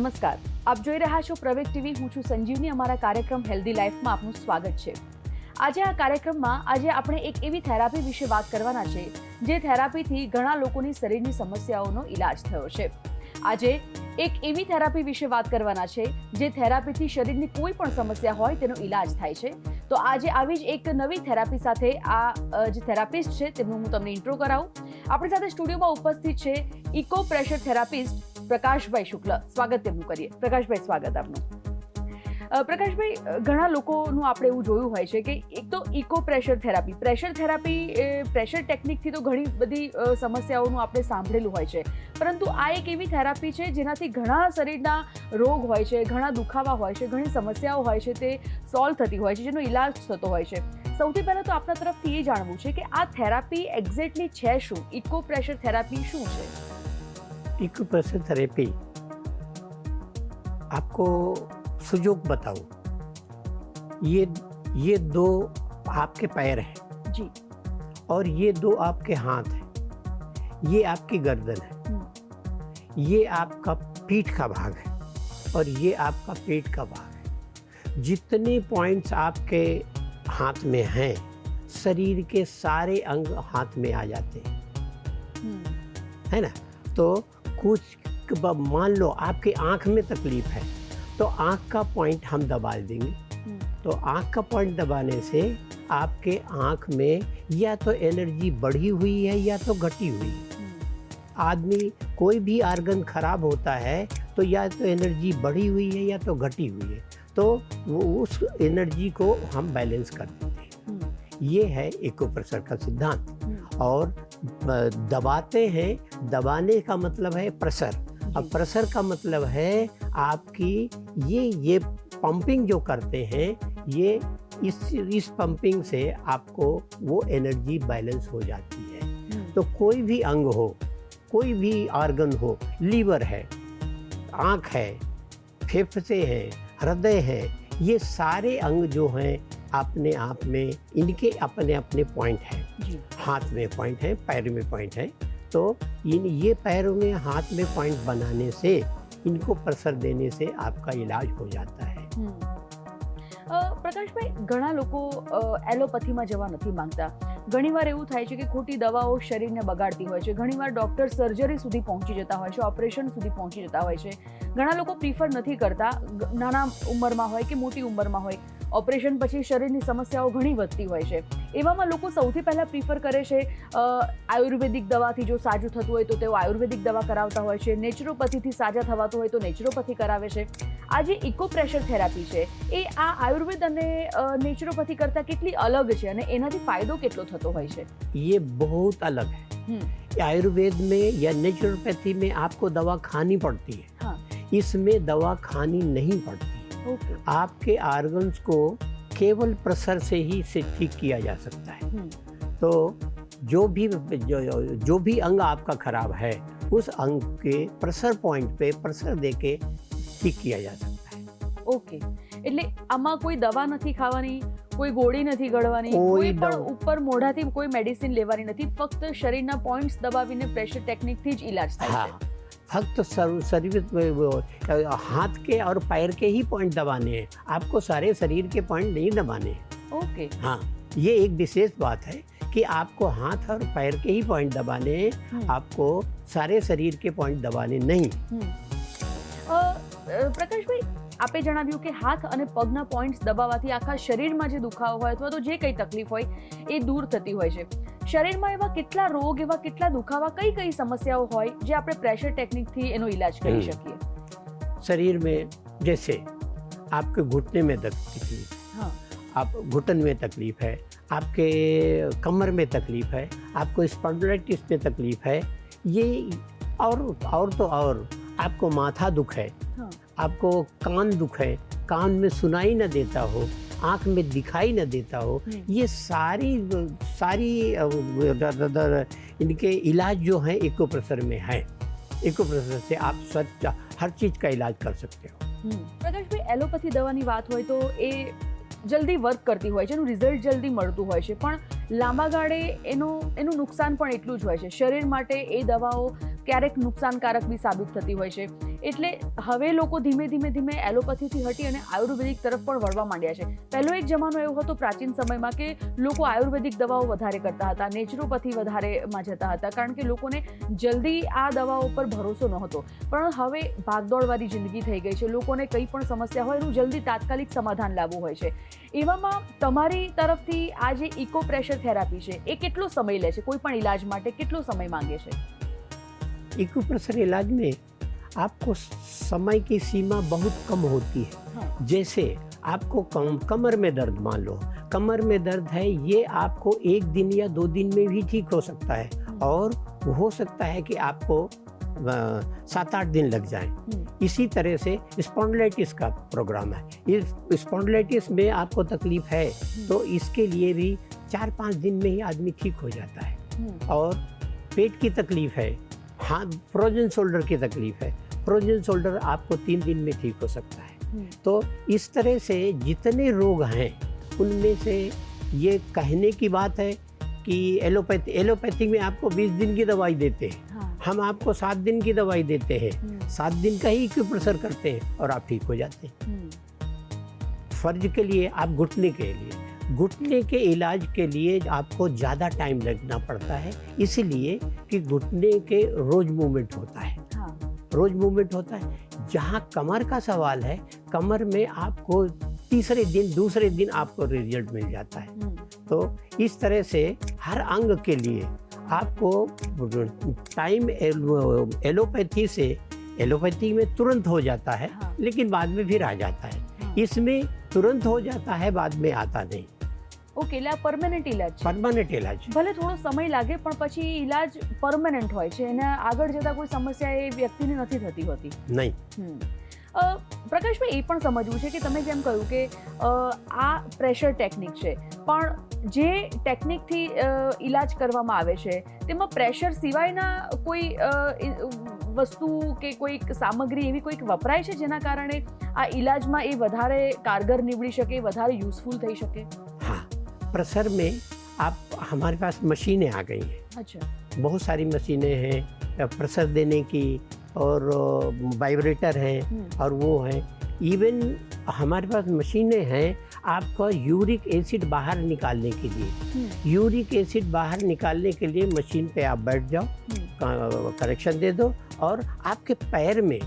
નમસ્કાર, આપ જોઈ રહ્યા છો પ્રવેગ ટીવી. હું છું સંજીવની. અમારા કાર્યક્રમ હેલ્ધી લાઈફમાં આપનું સ્વાગત છે. આજે આ કાર્યક્રમમાં આપણે એક એવી થેરાપી વિશે વાત કરવાના છે જે થેરાપીથી ઘણા લોકોની શરીરની સમસ્યાઓનો ઇલાજ થયો છે. આજે એક એવી થેરાપી વિશે વાત કરવાના છે જે થેરાપીથી શરીરની કોઈ પણ સમસ્યા હોય તેનો ઇલાજ થાય છે. તો આજે આવી જ એક નવી થેરાપી સાથે આ જે થેરાપિસ્ટ છે તેમનું હું તમને ઇન્ટ્રો કરાવું. આપણી સાથે સ્ટુડિયોમાં ઉપસ્થિત છે ઇકો પ્રેશર થેરાપિસ્ટ પ્રકાશભાઈ શુક્લ. સ્વાગત તેમનું કરીએ. પ્રકાશભાઈ, સ્વાગત આપનું. પ્રકાશભાઈ, ઘણા લોકોનું આપણે એવું જોયું હોય છે કે એક તો ઇકો પ્રેશર થેરાપી, પ્રેશર ટેકનિકથી તો ઘણી બધી સમસ્યાઓનું આપણે સાંભળેલું હોય છે, પરંતુ આ એક એવી થેરાપી છે જેનાથી ઘણા શરીરના રોગ હોય છે, ઘણા દુખાવા હોય છે, ઘણી સમસ્યાઓ હોય છે તે સોલ્વ થતી હોય છે, જેનો ઇલાજ થતો હોય છે. સૌથી પહેલાં તો આપના તરફથી એ જાણવું છે કે આ થેરાપી એક્ઝેક્ટલી છે શું? ઇકો પ્રેશર થેરાપી શું છે? इको प्रेशर थेरेपी आपको सुजोग बताऊं, ये दो आपके पैर हैं जी, और ये दो आपके हाथ हैं, ये आपकी गर्दन है, ये आपका पीठ का भाग है और ये आपका पेट का भाग है. जितने पॉइंट्स आपके हाथ में हैं, शरीर के सारे अंग हाथ में आ जाते हैं, है ना. तो कुछ मान लो आपकी आँख में तकलीफ है तो आँख का पॉइंट हम दबा देंगे. तो आँख का पॉइंट दबाने से आपके आँख में या तो एनर्जी बढ़ी हुई है या तो घटी हुई है. आदमी कोई भी आर्गन खराब होता है तो या तो एनर्जी बढ़ी हुई है या तो घटी हुई है, तो वो उस एनर्जी को हम बैलेंस कर देते हैं. ये है इको प्रेशर का सिद्धांत. और दबाते हैं, दबाने का मतलब है प्रेशर. अब प्रेशर का मतलब है आपकी ये पंपिंग जो करते हैं, ये इस पंपिंग से आपको वो एनर्जी बैलेंस हो जाती है. तो कोई भी अंग हो, कोई भी ऑर्गन हो, लीवर है, आँख है, फेफड़े हैं, हृदय है, ये सारे अंग जो हैं अपने आप में इनके अपने अपने पॉइंट हैं. हाथ में पॉइंट है, पैर में पॉइंट है. तो ये पैरों में हाथ में पॉइंट बनाने से, इनको प्रेशर देने से आपका इलाज हो जाता है. પ્રકાશભાઈ, ઘણા લોકો એલોપેથીમાં જવા નથી માંગતા. ઘણીવાર એવું થાય છે કે ખોટી દવાઓ શરીરને બગાડતી હોય છે. ઘણીવાર ડૉક્ટર સર્જરી સુધી પહોંચી જતા હોય છે, ઓપરેશન સુધી પહોંચી જતા હોય છે. ઘણા લોકો પ્રિફર નથી કરતા, નાના ઉંમરમાં હોય કે મોટી ઉંમરમાં હોય, ઓપરેશન પછી શરીરની સમસ્યાઓ ઘણી વધતી હોય છે. એવામાં લોકો સૌથી પહેલાં પ્રિફર કરે છે આયુર્વેદિક દવાથી. જો સાજું થતું હોય તો તેઓ આયુર્વેદિક દવા કરાવતા હોય છે. નેચરોપેથીથી સાજા થવાતું હોય તો નેચરોપેથી કરાવે છે. આ જે ઇકો પ્રેશર થેરાપી છે એ આ આયુર્વેદ અને નેચરોપેથી કરતાં કેટલી અલગ છે અને એનાથી ફાયદો કેટલો થતો હોય છે? ये बहुत अलग है. आयुर्वेद में या नेचुरोपैथी में आपको दवा खानी पड़ती है. हाँ. इसमें दवा खानी नहीं पड़ती. ओके. आपके ऑर्गन्स को केवल प्रेशर से ही ठीक किया जा सकता है. तो जो भी अंग आपका खराब है, उस अंग के प्रेशर पॉइंट पे प्रेशर देके ठीक किया जा सकता है. ओके. એટલે આમાં કોઈ દવા નથી ખાવાની, કોઈ ગોળી નથી ગળવાની, કોઈ પણ ઉપર મોઢાથી કોઈ મેડિસિન લેવાની નથી, ફક્ત શરીરના પોઈન્ટ્સ દબાવીને પ્રેશર ટેકનિકથી જ ઇલાજ થાય છે. फक्त शरीर हाथ के और पैर के ही पॉइंट दबाने हैं, आपको सारे शरीर के पॉइंट नहीं दबाने हैं. ओके. हाँ, ये एक विशेष बात है कि आपको हाथ और पैर के ही पॉइंट दबाने हैं, आपको सारे शरीर के पॉइंट दबाने नहीं. પ્રકાશભાઈ, આપે જણાવ્યું કે હાથ અને પગના પોઈન્ટ્સ દબાવવાથી આખા શરીરમાં જે દુખાવો હોય અથવા તો જે કંઈ તકલીફ હોય એ દૂર થતી હોય છે. શરીરમાં એવા કેટલા રોગ, એવા કેટલા દુખાવા, કઈ સમસ્યાઓ હોય જે આપણે પ્રેશર ટેકનિકથી એનો ઇલાજ કરી શકીએ? शरीर में जैसे आपके घुटने में तकलीफ, हाँ, आप घुटन में तकलीफ है, आपके कमर में तकलीफ है, आपको स्पॉन्डिलाइटिस में तकलीफ है, ये और तो और आपको माथा दुख है, हाँ, आपको कान दुख है, कान में सुनाई न देता हो, आँख में दिखाई न देता हो, ये सारी इनके इलाज जो हैं इको प्रेशर में है. इको प्रेशर से आप हर चीज़ का इलाज कर सकते हो. પ્રકાશભાઈ, એલોપેથી દવાની વાત હોય તો એ જલ્દી વર્ક કરતી હોય છે, એનું રિઝલ્ટ જલ્દી મળતું હોય છે, પણ લાંબા ગાળે એનું નુકસાન પણ એટલું જ હોય છે. શરીર માટે એ દવાઓ ક્યારેક નુકસાનકારક બી સાબિત થતી હોય છે. એટલે હવે લોકો ધીમે ધીમે એલોપેથીથી હટી અને આયુર્વેદિક તરફ પણ વળવા માંડ્યા છે. પહેલો એક જમાનો એવો હતો પ્રાચીન સમયમાં કે લોકો આયુર્વેદિક દવાઓ વધારે કરતા હતા, નેચરોપેથી વધારેમાં જતા હતા, કારણ કે લોકોને જલ્દી આ દવાઓ પર ભરોસો નહોતો. પણ હવે ભાગદોડવાળી જિંદગી થઈ ગઈ છે, લોકોને કંઈ પણ સમસ્યા હોય એનું જલ્દી તાત્કાલિક સમાધાન લાવવું હોય છે. એવામાં તમારી તરફથી આ જે ઇકો પ્રેશર થેરાપી છે એ કેટલો સમય લે છે? કોઈ પણ ઇલાજ માટે કેટલો સમય માંગે છે? एक्यूप्रेशर इलाज में आपको समय की सीमा बहुत कम होती है. हाँ. जैसे आपको कमर में दर्द, मान लो कमर में दर्द है, ये आपको 1 दिन या 2 दिन में भी ठीक हो सकता है और हो सकता है कि आपको 7-8 दिन लग जाए. इसी तरह से स्पॉन्डिलाइटिस का प्रोग्राम है. इस स्पॉन्डिलाइटिस में आपको तकलीफ है तो इसके लिए भी 4-5 दिन में ही आदमी ठीक हो जाता है. और पेट की तकलीफ है, हाँ, फ्रोजन शोल्डर की तकलीफ है, फ्रोजन शोल्डर आपको 3 दिन में ठीक हो सकता है. तो इस तरह से जितने रोग हैं उनमें से ये कहने की बात है कि एलोपैथिक में आपको 20 दिन की दवाई देते हैं. हाँ. हम आपको 7 दिन की दवाई देते हैं, 7 दिन का ही एक्यूप्रेशर करते हैं और आप ठीक हो जाते हैं. फर्ज के लिए आप घुटने के इलाज के लिए आपको ज़्यादा टाइम लगना पड़ता है, इसलिए कि घुटने के रोज मूवमेंट होता है. हाँ. रोज मूवमेंट होता है. जहाँ कमर का सवाल है, कमर में आपको दूसरे दिन आपको रिजल्ट मिल जाता है. तो इस तरह से हर अंग के लिए आपको टाइम एलोपैथी में तुरंत हो जाता है. हाँ. लेकिन बाद में फिर आ जाता है. हाँ. इसमें तुरंत हो जाता है, बाद में आता नहीं. ઓકે, એટલે આ પરમેનન્ટ ઇલાજ છે. પરમાનન્ટ ઇલાજ. ભલે થોડો સમય લાગે પણ પછી એ ઇલાજ પરમેનન્ટ હોય છે, એને આગળ જતા કોઈ સમસ્યા એ વ્યક્તિને નથી થતી હોતી. नहीं. પ્રકાશભાઈ, એ પણ સમજવું છે કે તમે જેમ કહ્યું કે આ પ્રેશર ટેકનિક છે, પણ જે ટેકનિકથી ઇલાજ કરવામાં આવે છે તેમાં પ્રેશર સિવાયના કોઈ વસ્તુ કે કોઈ સામગ્રી એવી કોઈક વપરાય છે જેના કારણે આ ઇલાજમાં એ વધારે કારગર નીવડી શકે, વધારે યુઝફુલ થઈ શકે? हाँ, प्रेशर में आप हमारे पास मशीनें आ गई हैं. अच्छा. बहुत सारी मशीनें हैं प्रेशर देने की, और वाइब्रेटर हैं और वो हैं. इवन हमारे पास मशीनें हैं आपका यूरिक एसिड बाहर निकालने के लिए. यूरिक एसिड बाहर निकालने के लिए मशीन पे आप बैठ जाओ, कनेक्शन दे दो और आपके पैर में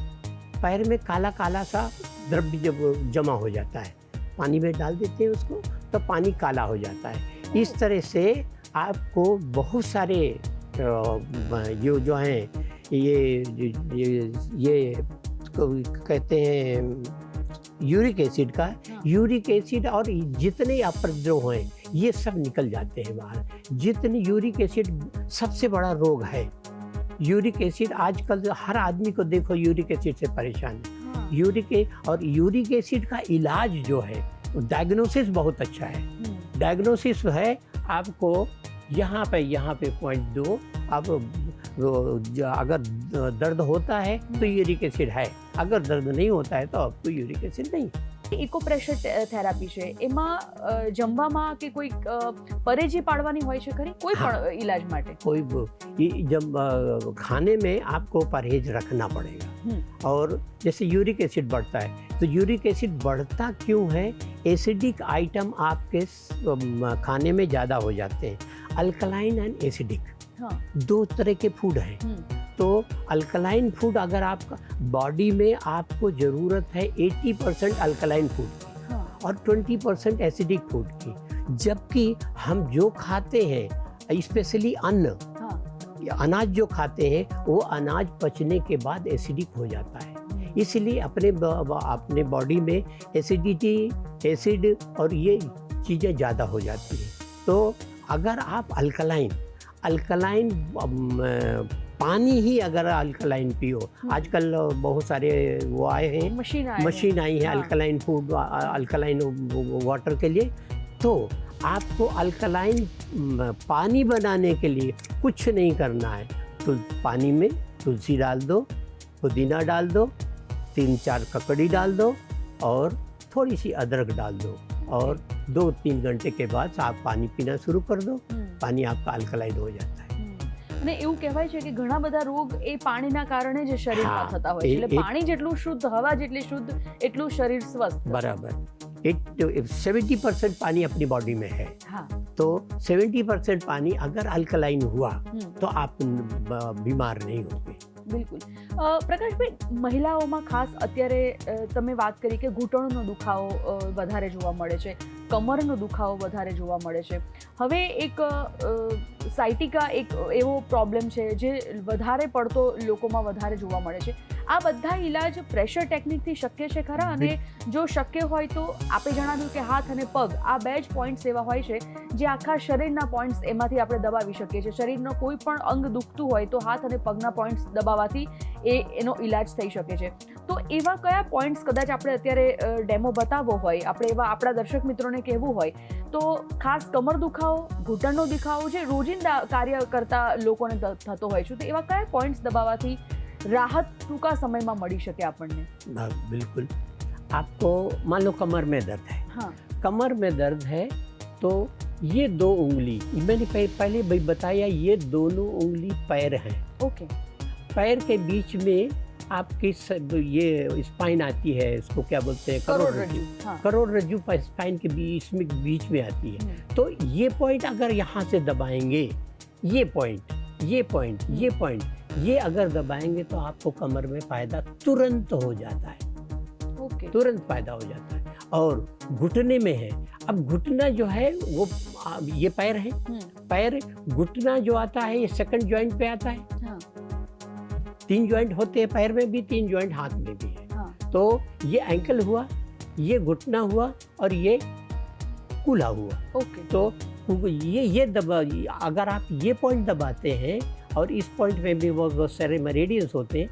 काला काला सा द्रव्य जब जमा हो जाता है, पानी में डाल देते हैं उसको तो पानी काला हो जाता है. इस तरह से आपको बहुत सारे जो हैं ये कहते हैं यूरिक एसिड का, यूरिक एसिड और जितने अपद्रव हैं ये सब निकल जाते हैं बाहर. जितने यूरिक एसिड सबसे बड़ा रोग है. यूरिक एसिड आजकल हर आदमी को देखो यूरिक एसिड से परेशान है. यूरिक एसिड का इलाज जो है डायग्नोसिस बहुत अच्छा है. डायग्नोसिस है आपको यहाँ पे पॉइंट दो. अब अगर दर्द होता है तो यूरिक एसिड है, अगर दर्द नहीं होता है तो आपको यूरिक एसिड नहीं. ઇકો પ્રેશર થેરાપી છે એમાં જમવામાં કે કોઈ પરેજી પાડવાની હોય છે ખરી કોઈ પણ ઇલાજ માટે? जब खाने में आपको परहेज रखना पड़ेगा. और जैसे यूरिक एसिड बढ़ता है तो यूरिक एसिड बढ़ता क्यों है? एसिडिक आइटम आपके खाने में ज़्यादा हो जाते हैं. अल्कलाइन एंड एसिडिक, दो तरह के फूड हैं. तो अल्कलाइन फूड अगर आपका बॉडी में आपको ज़रूरत है 80% अल्कलाइन फूड की और 20% एसिडिक फूड की. जबकि हम जो खाते हैं स्पेशली अनाज जो खाते हैं वो अनाज पचने के बाद एसिडिक हो जाता है. इसलिए अपने बॉडी में एसिड और ये चीज़ें ज़्यादा हो जाती हैं. तो अगर आप अल्कलाइन पानी ही अगर अल्कलाइन पियो, आजकल बहुत सारे वो आए हैं मशीन आई है अल्कलाइन फूड, अल्कलाइन वाटर के लिए. तो आपको अल्कलाइन पानी बनाने के लिए कुछ नहीं करना है. तो पानी में तुलसी डाल दो, पुदीना डाल दो, 3-4 ककड़ी डाल दो और थोड़ी सी अदरक डाल दो और 2-3 घंटे के बाद आप पानी पीना शुरू कर दो. पानी आपका अल्कलाइन हो जाता है. ને એવું કહેવાય છે કે ઘણા બધા રોગ એ પાણીના કારણે જ શરીરમાં હા, થતા હોય છે, એટલે એ- પાણી જેટલું શુદ્ધ, હવા જેટલી શુદ્ધ, એટલું શરીર સ્વસ્થ. बराबर 70% पानी अपनी बॉडी में है, હા. तो 70% पानी अगर अल्कलाइन हुआ હમ. तो आप बीमार नहीं होंगे। બિલકુલ. પ્રકાશભાઈ, મહિલાઓમાં ખાસ અત્યારે તમે વાત કરી કે ઘૂંટણનો દુખાવો વધારે જોવા મળે છે, કમરનો દુખાવો વધારે જોવા મળે છે. હવે એક સાયટિકા એક એવો પ્રોબ્લેમ છે જે વધારે પડતો લોકોમાં વધારે જોવા મળે છે. આ બધા ઇલાજ પ્રેશર ટેકનિકથી શક્ય છે ખરા? અને જો શક્ય હોય તો આપે જણાવ્યું કે હાથ અને પગ આ બે જ પોઈન્ટ્સ એવા હોય છે જે આખા શરીરના પોઈન્ટ્સ એમાંથી આપણે દબાવી શકીએ છીએ. શરીરનો કોઈ પણ અંગ દુખતું હોય તો હાથ અને પગના પોઈન્ટ્સ દબાવવાથી એનો ઇલાજ થઈ શકે છે. તો એવા કયા પોઈન્ટ્સ કદાચ આપણે અત્યારે ડેમો બતાવવો હોય, આપણે એવા આપણા દર્શક મિત્રોને કહેવું હોય તો ખાસ કમર દુખાવો, ઘૂંટણનો દુખાવો જે રોજિંદા કાર્ય કરતા લોકોને થતો હોય છે, તો એવા કયા પોઈન્ટ્સ દબાવવાથી राहत टूंका समय में मળી શકે આપણને? बिल्कुल। आपको मान लो कमर में दर्द है, हाँ. कमर में दर्द है तो ये 2 उंगली मैंने पहले भी बताया, ये दोनों उंगली पैर हैं। ओके. पैर के बीच में आपकी ये स्पाइन आती है, इसको क्या बोलते हैं, करोड़रज्जु। हाँ. करोड़रज्जु स्पाइन के बीच में आती है। तो ये पॉइंट अगर यहाँ से दबाएंगे, ये पॉइंट, ये पॉइंट, ये पॉइंट, ये अगर दबाएंगे तो आपको कमर में फायदा तुरंत हो जाता है। ओके. तुरंत फायदा हो जाता है। और घुटने में है, अब घुटना जो है वो ये पैर है, पैर घुटना जो आता है ये सेकंड जॉइंट पे आता है। हाँ. 3 जॉइंट होते हैं पैर में भी, 3 जॉइंट हाथ में भी है। हाँ. तो ये एंकल हुआ, ये घुटना हुआ और ये कूल्हा हुआ। ओके. तो ये दबा, अगर आप ये पॉइंट दबाते हैं और इस पॉइंट में भी वो सारे मेरिडियंस होते हैं,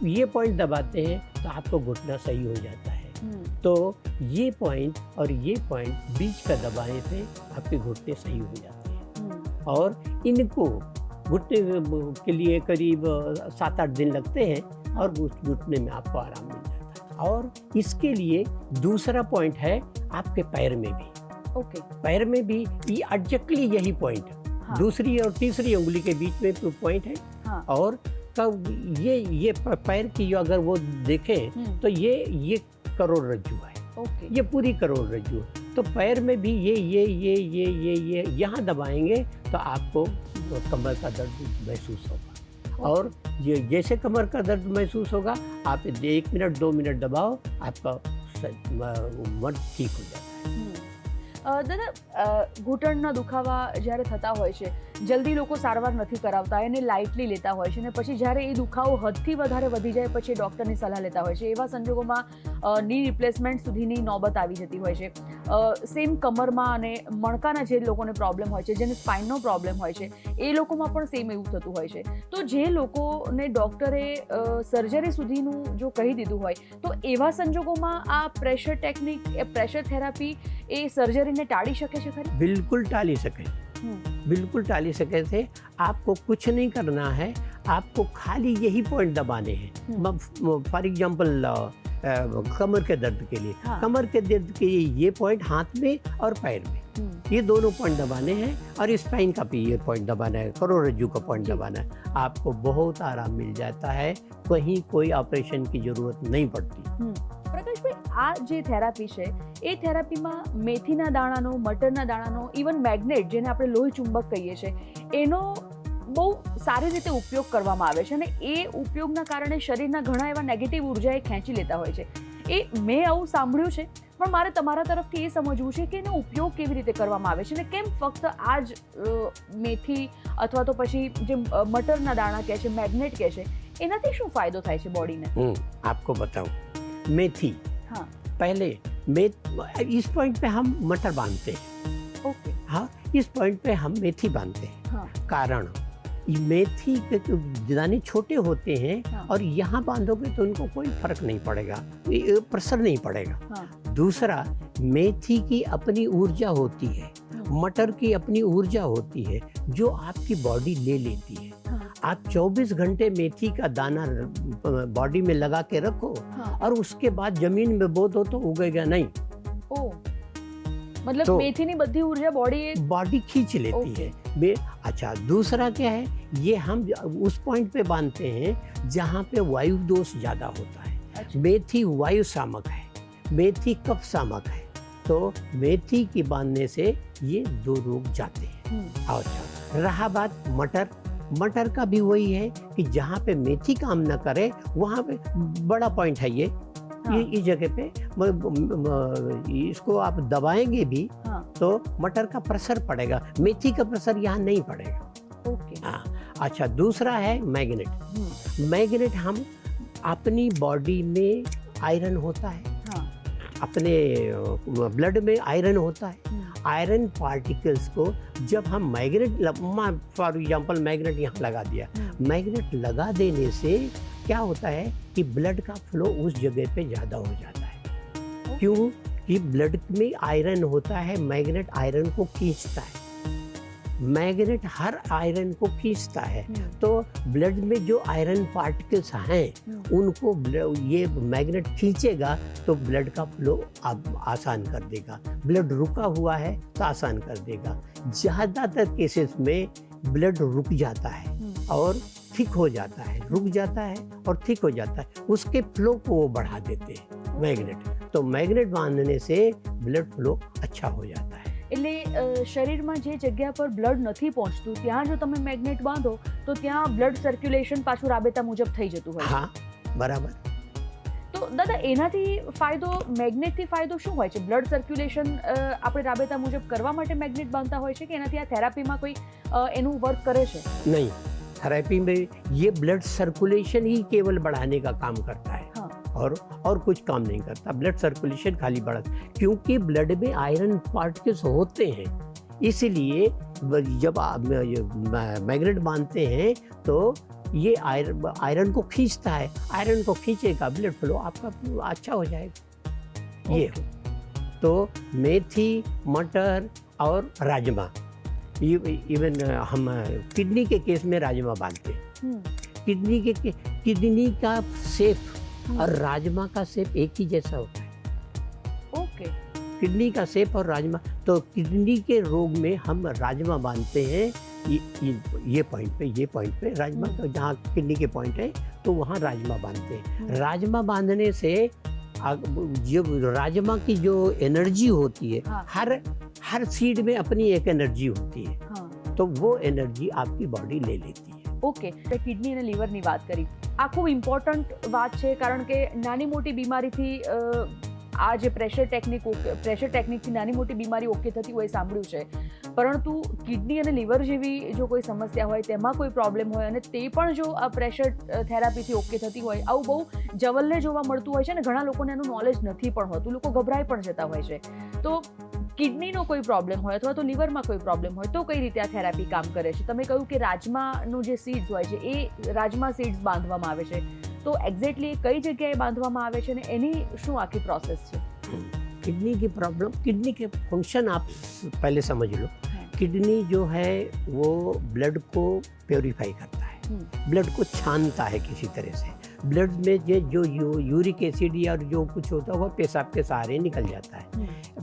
ये पॉइंट दबाते हैं तो आपको घुटना सही हो जाता है। तो ये पॉइंट और ये पॉइंट बीच का दबाने से आपके घुटने सही हो जाते हैं। और इनको घुटने के लिए करीब 7-8 दिन लगते हैं और घुटने में आपको आराम मिल जाता है। और इसके लिए दूसरा पॉइंट है आपके पैर में भी। ओके. पैर में भी ये एग्जैक्टली यही पॉइंट है। हाँ. दूसरी और तीसरी उंगली के बीच में पॉइंट है। हाँ. और कब ये पैर की जो अगर वो देखें तो ये करोड़रज्जु है। ओके. ये पूरी करोड़रज्जु है। तो पैर में भी ये यहाँ दबाएंगे तो आपको कमर का दर्द महसूस होगा। और ये जैसे कमर का दर्द महसूस होगा, आप 1 मिनट 2 मिनट दबाओ, आपका मन ठीक हो जाता है। દાદા, ઘૂંટણના દુખાવા જ્યારે થતા હોય છે, જલ્દી લોકો સારવાર નથી કરાવતા, એને લાઇટલી લેતા હોય છે, અને પછી જ્યારે એ દુખાવો હદથી વધારે વધી જાય પછી ડૉક્ટરની સલાહ લેતા હોય છે. એવા સંજોગોમાં ની રિપ્લેસમેન્ટ સુધીની નોબત આવી જતી હોય છે. સેમ કમરમાં અને મણકાના જે લોકોને પ્રોબ્લેમ હોય છે, જેને સ્પાઇનનો પ્રોબ્લેમ હોય છે, એ લોકોમાં પણ સેમ એવું થતું હોય છે. તો જે લોકોને ડૉક્ટરે સર્જરી સુધીનું જો કહી દીધું હોય તો એવા સંજોગોમાં આ પ્રેશર ટેકનિક, પ્રેશર થેરાપી એ સર્જરીને टाड़ी सके छे खरी? बिल्कुल टाली सके, बिल्कुल टाली सके थे। आपको कुछ नहीं करना है, आपको खाली यही पॉइंट दबाने हैं। फॉर एग्जांपल कमर के दर्द के लिए, हाँ. कमर के दर्द के लिए ये पॉइंट हाथ में और पैर में, ये दोनों पॉइंट दबाने हैं। और स्पाइन का भी ये पॉइंट दबाना है, करोड़रज्जु का पॉइंट दबाना है। आपको बहुत आराम मिल जाता है, कहीं कोई ऑपरेशन की जरूरत नहीं पड़ती। પ્રકાશભાઈ, આ જે થેરાપી છે એ થેરાપીમાં મેથીના દાણાનો, મટરના દાણાનો, ઇવન મેગ્નેટ જેને આપણે લોહી ચુંબક કહીએ છીએ, એનો બહુ સારી રીતે ઉપયોગ કરવામાં આવે છે. અને એ ઉપયોગના કારણે શરીરના ઘણા એવા નેગેટિવ ઉર્જા એ ખેંચી લેતા હોય છે. મેં આવું સાંભળ્યું છે, પણ મારે તમારા તરફથી એ સમજવું છે કે એનો ઉપયોગ કેવી રીતે કરવામાં આવે છે, અને કેમ ફક્ત આ જ મેથી અથવા તો પછી જે મટરના દાણા કહે છે, મેગ્નેટ કહે છે, એનાથી શું ફાયદો થાય છે બોડીને? आपको बताऊं, मेथी, हाँ. पहले इस पॉइंट पे हम मटर बांधते हैं। ओके. हाँ, इस पॉइंट पे हम मेथी बांधते हैं। हाँ. कारण ये मेथी के जो दाने छोटे होते हैं, हाँ. और यहाँ बांधोगे तो उनको कोई फर्क नहीं पड़ेगा, प्रेशर नहीं पड़ेगा। हाँ. दूसरा, मेथी की अपनी ऊर्जा होती है, मटर की अपनी ऊर्जा होती है जो आपकी बॉडी ले लेती है। हाँ. आप 24 घंटे मेथी का दाना बॉडी में लगा के रखो, हाँ. और उसके बाद जमीन में बो दो तो उगेगा नहीं। ओ, मतलब तो मेथीनी बधी ऊर्जा बॉडी बॉडी खींच लेती ओके. है। अच्छा, दूसरा क्या है, ये हम उस पॉइंट पे बांधते हैं जहाँ पे वायु दोष ज़्यादा होता है। अच्छा। मेथी वायु सामक है, मेथी कफ सामक है, तो मेथी के बांधने से ये दो रोग जाते हैं। अच्छा, रहा बात मटर, मटर का भी वही है कि जहाँ पे मेथी काम न करे वहाँ पे बड़ा पॉइंट है ये। हाँ। इस जगह पे इसको आप दबाएंगे भी हाँ। तो मटर का प्रेशर पड़ेगा, मेथी का प्रेशर यहाँ नहीं पड़ेगा। ओके। हाँ। अच्छा, दूसरा है मैग्नेट। मैग्नेट हम अपनी बॉडी में आयरन होता है, हाँ। अपने ब्लड में आयरन होता है। आयरन पार्टिकल्स को जब हम मैग्नेट, फॉर एग्जांपल मैग्नेट यहाँ लगा दिया, मैग्नेट लगा देने से क्या होता है कि ब्लड का फ्लो उस जगह पे ज़्यादा हो जाता है। क्यों? कि ब्लड में आयरन होता है, मैग्नेट आयरन को खींचता है, मैग्नेट हर आयरन को खींचता है। तो ब्लड में जो आयरन पार्टिकल्स हैं उनको ये मैग्नेट खींचेगा तो ब्लड का फ्लो आसान कर देगा। ब्लड रुका हुआ है तो आसान कर देगा। ज़्यादातर केसेस में ब्लड रुक जाता है और थिक हो जाता है, रुक जाता है और थिक हो जाता है, उसके फ्लो को वो बढ़ा देते हैं मैग्नेट। तो मैग्नेट बांधने से ब्लड फ्लो अच्छा हो जाता है। એટલે શરીરમાં જે જગ્યા પર બ્લડ નથી પહોંચતું ત્યાં જો તમે મેગ્નેટ બાંધો તો ત્યાં બ્લડ સર્ક્યુલેશન પાછું રાબેતા મુજબ થઈ જતું હોય. હા, બરાબર. તો દાદા એનાથી ફાયદો, મેગ્નેટથી ફાયદો શું હોય છે? બ્લડ સર્ક્યુલેશન આપણે રાબેતા મુજબ કરવા માટે મેગ્નેટ બાંધતા હોય છે કે એનાથી આ થેરાપીમાં કોઈ એનું વર્ક કરે છે? नहीं, थेरेपी में ये ब्लड सर्कुलेशन ही केवल बढ़ाने का काम करता है। हाँ। और कुछ काम नहीं करता। ब्लड सर्कुलेशन खाली बढ़ा, क्योंकि ब्लड में आयरन पार्टिकल्स होते हैं, इसलिए जब आप मैग्नेट बांधते हैं तो ये आयरन को खींचता है, आयरन को खींचेगा, ब्लड फ्लो आपका अच्छा हो जाएगा। ये तो मेथी, मटर और राजमा, इवन हम किडनी के केस में राजमा बांधते हैं। किडनी का शेप और राजमा का शेप एक ही जैसा होता है। ओके। किडनी का शेप और राजमा, तो किडनी के रोग में हम राजमा बांधते हैं। ये पॉइंट पे राजमा का, जहाँ किडनी के पॉइंट है तो वहाँ राजमा बांधते हैं। राजमा बांधने से जो राजमा की जो एनर्जी होती है, हाँ। हर सीड में अपनी एक एनर्जी होती है। हाँ। तो वो एनर्जी आपकी बॉडी ले लेती है। ઓકે, કિડની અને લીવરની વાત કરી, આ ખૂબ ઇમ્પોર્ટન્ટ વાત છે કારણ કે નાની મોટી બીમારીથી આ જે પ્રેશર ટેકનિકથી નાની મોટી બીમારી ઓકે થતી હોય સાંભળ્યું છે, પરંતુ કિડની અને લીવર જેવી જો કોઈ સમસ્યા હોય, તેમાં કોઈ પ્રોબ્લેમ હોય અને તે પણ જો આ પ્રેશર થેરાપીથી ઓકે થતી હોય, આવું બહુ જવલ્લે જોવા મળતું હોય છે અને ઘણા લોકોને એનું નોલેજ નથી પણ હોતું, લોકો ગભરાઈ પણ જતા હોય છે. તો કિડનીનો કોઈ પ્રોબ્લેમ હોય અથવા તો લીવરમાં કોઈ પ્રોબ્લેમ હોય તો કઈ રીતે આ થેરાપી કામ કરે છે? તમે કહ્યું કે રાજમાનું જે સીડ્સ હોય છે એ રાજમા સીડ્સ બાંધવામાં આવે છે, તો એક્ઝેક્ટલી કઈ જગ્યાએ બાંધવામાં આવે છે અને એની શું આખી પ્રોસેસ છે? किडनी की प्रॉब्लम, किडनी के फंक्शन आप पहले समझ लो। किडनी जो है वो ब्लड को प्योरीफाई करता है, ब्लड को छानता है किसी तरह से। ब्लड में जो यूरिक एसिड या जो कुछ होता है वो पेशाब के सहारे निकल जाता है।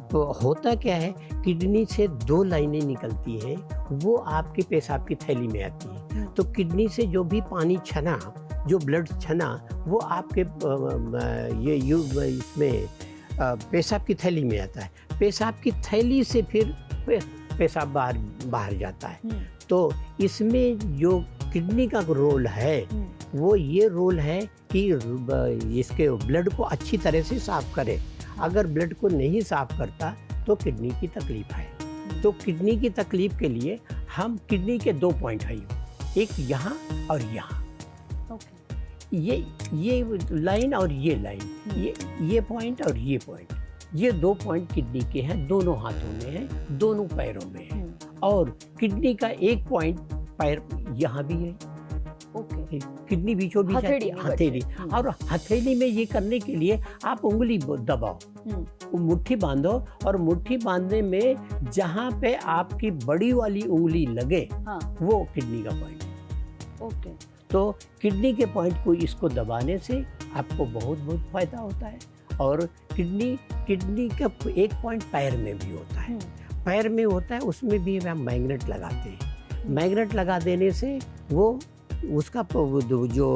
तो होता क्या है, किडनी से दो लाइनें निकलती हैं, वो आपकी पेशाब की थैली में आती हैं। तो किडनी से जो भी पानी छना, जो ब्लड छना, वो आपके इसमें पेशाब की थैली में आता है। पेशाब की थैली से फिर पेशाब बाहर जाता है। तो इसमें जो किडनी का रोल है वो ये रोल है कि इसके ब्लड को अच्छी तरह से साफ करे। अगर ब्लड को नहीं साफ करता तो किडनी की तकलीफ है। तो किडनी की तकलीफ के लिए हम किडनी के दो पॉइंट हैं, एक यहाँ और यहाँ। ये लाइन और ये लाइन, ये पॉइंट और ये पॉइंट, ये दो पॉइंट किडनी के हैं, दोनों हाथों में हैं, दोनों पैरों में हैं। और किडनी का एक पॉइंट पैर यहाँ भी है। ओके। किडनी बीचों बीच हथेली, और हथेली में ये करने के लिए आप उंगली दबाओ, मुट्ठी बांधो, और मुट्ठी बांधने में जहाँ पे आपकी बड़ी वाली उंगली लगे, हाँ, वो किडनी का पॉइंट। ओके। तो किडनी के पॉइंट को इसको दबाने से आपको बहुत फायदा होता है। और किडनी का एक पॉइंट पैर में भी होता है, पैर में होता है, उसमें भी हम मैग्नेट लगाते हैं। मैग्नेट लगा देने से वो उसका जो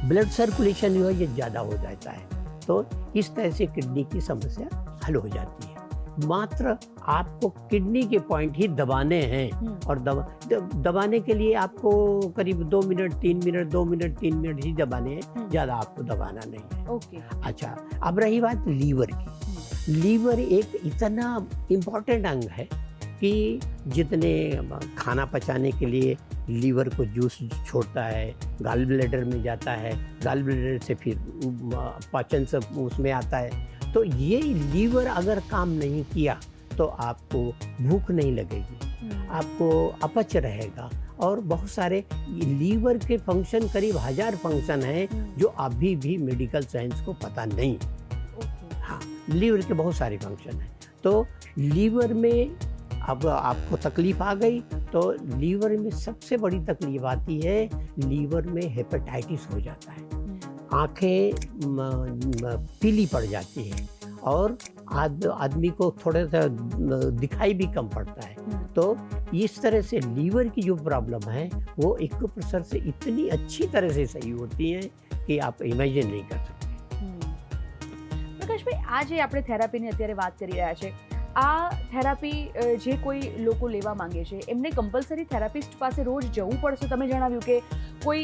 ब्लड सर्कुलेशन जो है ये ज़्यादा हो जाता है, तो इस तरह से किडनी की समस्या हल हो जाती है। मात्र आपको किडनी के पॉइंट ही दबाने हैं, और दबाने के लिए आपको करीब 2 मिनट 3 मिनट 2 मिनट 3 मिनट ही दबाने हैं, ज़्यादा आपको दबाना नहीं है। ओके। अच्छा, अब रही बात लीवर की। लीवर एक इतना इम्पोर्टेंट अंग है कि जितने खाना पचाने के लिए लीवर को जूस छोड़ता है, गॉल ब्लैडर में जाता है, गॉल ब्लैडर से फिर पाचन से उसमें आता है, तो ये लीवर अगर काम नहीं किया तो आपको भूख नहीं लगेगी, आपको अपच रहेगा, और बहुत सारे लीवर के फंक्शन करीब 1000 फंक्शन हैं जो अभी भी मेडिकल साइंस को पता नहीं। हाँ, लीवर के बहुत सारे फंक्शन हैं। तो लीवर में अब आपको तकलीफ आ गई तो लीवर में सबसे बड़ी तकलीफ आती है, लीवर में हेपेटाइटिस हो जाता है, आँखें पीली पड़ जाती हैं और आदमी को थोड़ा सा दिखाई भी कम पड़ता है। तो इस तरह से लीवर की जो प्रॉब्लम है वो एक्यूप्रेशर से इतनी अच्छी तरह से सही होती है कि आप इमेजिन नहीं कर सकते। પ્રકાશભાઈ, આજે આપણે થેરાપીની અત્યારે વાત કરી રહ્યા છે, આ થેરાપી જે કોઈ લોકો લેવા માંગે છે એમને કમ્પલસરી થેરાપિસ્ટ પાસે રોજ જવું પડશે? તમે જણાવ્યું કે કોઈ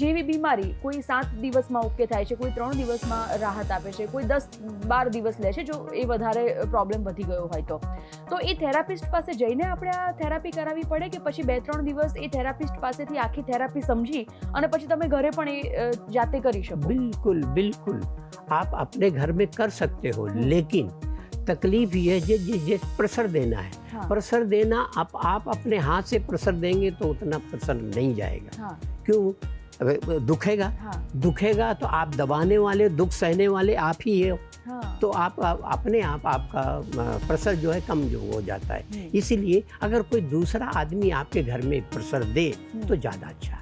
જેવી બીમારી કોઈ 7 દિવસમાં ઓકે થાય છે, કોઈ 3 દિવસમાં રાહત આપે છે, કોઈ 10-12 દિવસ લે છે જો એ વધારે પ્રોબ્લેમ વધી ગયો હોય તો એ થેરાપિસ્ટ પાસે જઈને આપણે આ થેરાપી કરાવવી પડે કે પછી 2-3 દિવસ એ થેરાપિસ્ટ પાસેથી આખી થેરાપી સમજી અને પછી તમે ઘરે પણ એ જાતે કરી શકો? बिल्कुल बिल्कुल, आप अपने घर में कर सकते हो, लेकिन तकलीफ ये है प्रेशर देना है। हाँ। प्रेशर देना आप अपने हाथ से प्रेशर देंगे तो उतना प्रेशर नहीं जाएगा। हाँ। क्यों? दुखेगा। हाँ। दुखेगा तो आप दबाने वाले, दुख सहने वाले आप ही हो। हाँ। तो आप अपने आप आपका प्रेशर जो है कम जो हो जाता है। इसीलिए अगर कोई दूसरा आदमी आपके घर में प्रेशर दे तो ज़्यादा अच्छा।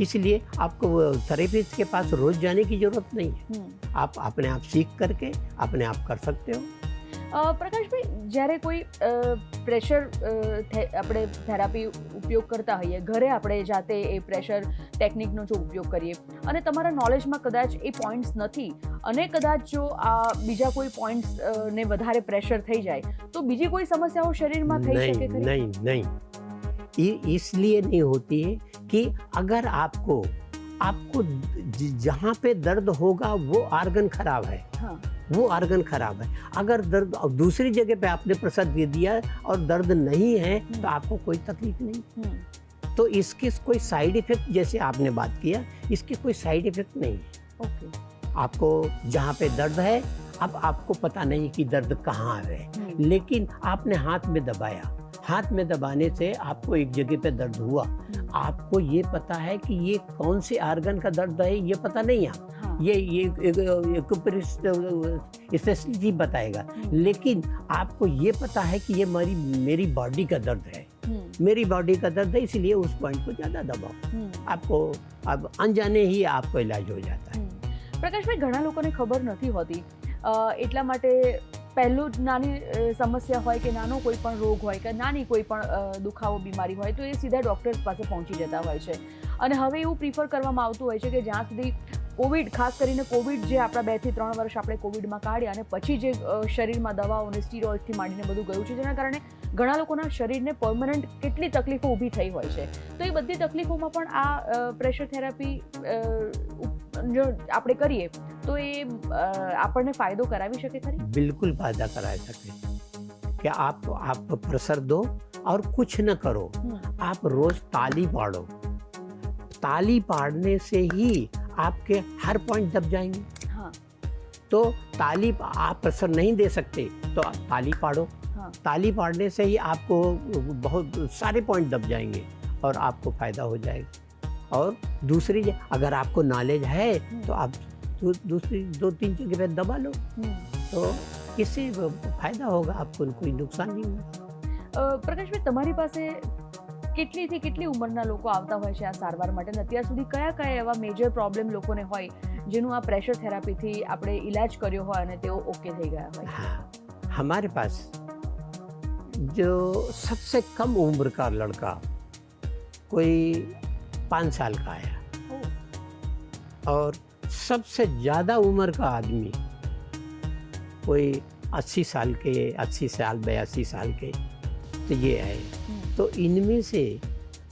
इसलिए आपको थेरेपिस्ट के पास रोज जाने की जरूरत नहीं है, आप अपने आप सीख करके अपने आप कर सकते हो। પ્રકાશભાઈ, જ્યારે કોઈ પ્રેશર આપણે થેરાપી ઉપયોગ કરતા હોઈએ, ઘરે આપણે જાતે એ પ્રેશર ટેકનિકનો જો ઉપયોગ કરીએ અને તમારા નોલેજમાં કદાચ એ પોઈન્ટ્સ નથી અને કદાચ જો આ બીજા કોઈ પોઈન્ટ્સ ને વધારે પ્રેશર થઈ જાય તો બીજી કોઈ સમસ્યાઓ શરીરમાં થઈ શકે ખરી? नहीं नहीं, इसलिए नहीं होती है कि अगर आपको जहाँ पे दर्द होगा वो आर्गन खराब है। हाँ। वो आर्गन खराब है। अगर दर्द दूसरी जगह पे आपने प्रेशर दे दिया और दर्द नहीं है तो आपको कोई तकलीफ नहीं। तो इसके कोई साइड इफेक्ट, जैसे आपने बात किया, इसके कोई साइड इफेक्ट नहीं है। ओके। आपको जहाँ पे दर्द है, अब आपको पता नहीं कि दर्द कहाँ है, लेकिन आपने हाथ में दबाया, हाथ में दबाने से आपको एक जगह पे दर्द हुआ, आपको ये पता है कि ये कौन से आर्गन का दर्द है ये पता नहीं है। हाँ। ये स्पेशलिटी बताएगा, लेकिन आपको ये पता है कि ये मेरी बॉडी का दर्द है, मेरी बॉडी का दर्द है, इसलिए उस पॉइंट को ज़्यादा दबाओ, आपको अब अनजाने ही आपको इलाज हो जाता है। પ્રકાશભાઈ, ઘણા લોકોને ખબર નથી હોતી, એટલા માટે પહેલું જ નાની સમસ્યા હોય કે નાનો કોઈ પણ રોગ હોય કે નાની કોઈ પણ દુખાવો બીમારી હોય તો એ સીધા ડૉક્ટર્સ પાસે પહોંચી જતા હોય છે અને હવે એવું પ્રિફર કરવામાં આવતું હોય છે કે જ્યાં સુધી કોવિડ, ખાસ કરીને કોવિડ જે આપણા 2 થી 3 વર્ષ આપણે કોવિડમાં કાઢ્યા અને પછી જે શરીરમાં દવાઓ અને સ્ટીરોઇડ્સથી માંડીને બધું ગયું છે, જેના કારણે ઘણા લોકોના શરીરને પરમનન્ટ કેટલી તકલીફો ઊભી થઈ હોય છે, તો એ બધી તકલીફોમાં પણ આ પ્રેશર થેરાપી જો આપણે કરીએ તો એ આપણને ફાયદો કરાવી શકે ખરી? बिल्कुल फायदा करा सके कि आप प्रेशर दो और कुछ न करो, आप रोज ताली पाड़ो, ताली पाड़ने से ही आपके हर पॉइंट दब जाएंगे। हाँ। तो ताली आप प्रेशर नहीं दे सकते तो आप ताली पाड़ो। हाँ। ताली पाड़ने से ही आपको बहुत सारे पॉइंट दब जाएंगे और आपको फायदा हो जाएगा। और दूसरी, अगर आपको नॉलेज है तो आप दूसरी 2-3 जगह पे दबा लो, तो इससे फायदा होगा, आपको कोई नुकसान नहीं होगा। પ્રકાશભાઈ, તમારી પાસે કેટલીથી કેટલી ઉંમરના લોકો આવતા હોય છે આ સારવાર માટે? અત્યાર સુધી કયા કયા એવા મેજર પ્રોબ્લેમ લોકોને હોય જેનું આ પ્રેશર થેરાપીથી આપણે ઇલાજ કર્યો હોય અને તેઓ ઓકે થઈ ગયા હોય? हाँ, हमारे पास जो सबसे कम उम्र का लड़का कोई 5 साल का आया और सबसे ज़्यादा उम्र का आदमी कोई 80 साल के, 80 साल 82 साल के, तो ये है। तो इनमें से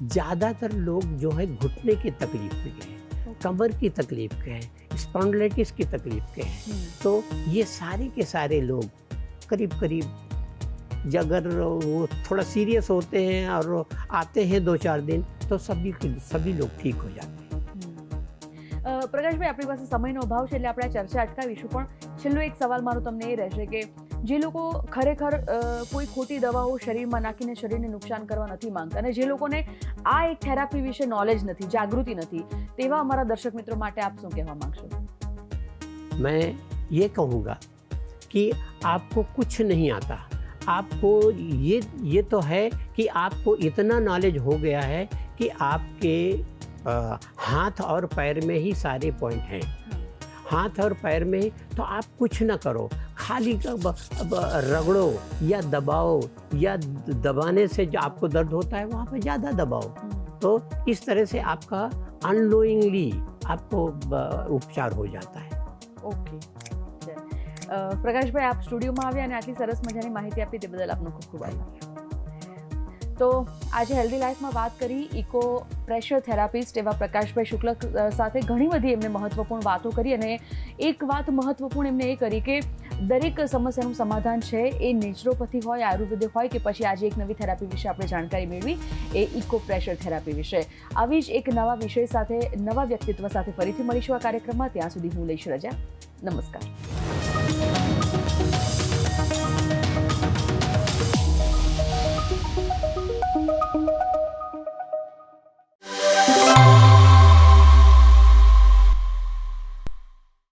ज़्यादातर लोग जो है घुटने की तकलीफ में गए, कमर की तकलीफ के हैं, स्पॉन्डिलाइटिस की तकलीफ के हैं। तो ये सारे के सारे लोग करीब करीब अगर वो थोड़ा सीरियस होते हैं और आते हैं 2-4 दिन तो सभी लोग ठीक हो जाते हैं। પ્રકાશભાઈ, આપણી પાસે સમયનો અભાવ છે એટલે આપણે આ ચર્ચા અટકાવીશું, પણ છેલ્લો એક સવાલ મારો તમને એ રહેશે કે જે લોકો ખરેખર કોઈ ખોટી દવાઓ શરીરમાં નાખીને શરીરને નુકસાન કરવા નથી માંગતા અને જે લોકોને આ એક થેરાપી વિશે નોલેજ નથી, જાગૃતિ નથી, તેવા અમારા દર્શક મિત્રો માટે આપ શું કહેવા માંગશો? मैं ये कहूँगा कि आपको कुछ नहीं आता, आपको ये तो है कि आपको इतना नॉलेज हो गया है कि आपके हाथ और पैर में ही सारे पॉइंट हैं। हाथ और पैर में ही, तो आप कुछ ना करो, खाली रगड़ो या दबाओ, या दबाने से जो आपको दर्द होता है वहाँ पे ज़्यादा दबाओ। तो इस तरह से आपका अननोइंगली आपको उपचार हो जाता है। ઓકે, પ્રકાશભાઈ, આપ સ્ટુડિયોમાં આવ્યા અને આટલી સરસ મજાની માહિતી આપી તે બદલ આપનો ખૂબ ખૂબ આભાર. તો આજે હેલ્ધી લાઈફમાં વાત કરી ઇકો પ્રેશર થેરાપિસ્ટ એવા પ્રકાશભાઈ શુક્લ સાથે ઘણી બધી એમને મહત્વપૂર્ણ વાતો કરી અને એક વાત મહત્વપૂર્ણ એમને એ કરી કે દરેક સમસ્યાનું સમાધાન છે એ નેચરોપેથી હોય, આયુર્વેદ હોય કે પછી આજે એક નવી થેરાપી વિશે આપણે જાણકારી મેળવી એ ઇકો પ્રેશર થેરાપી વિશે. આવી જ એક નવા વિષય સાથે, નવા વ્યક્તિત્વ સાથે ફરીથી મળીશું આ કાર્યક્રમમાં. ત્યાં સુધી હું લઈશ રજા. નમસ્કાર. Thank you.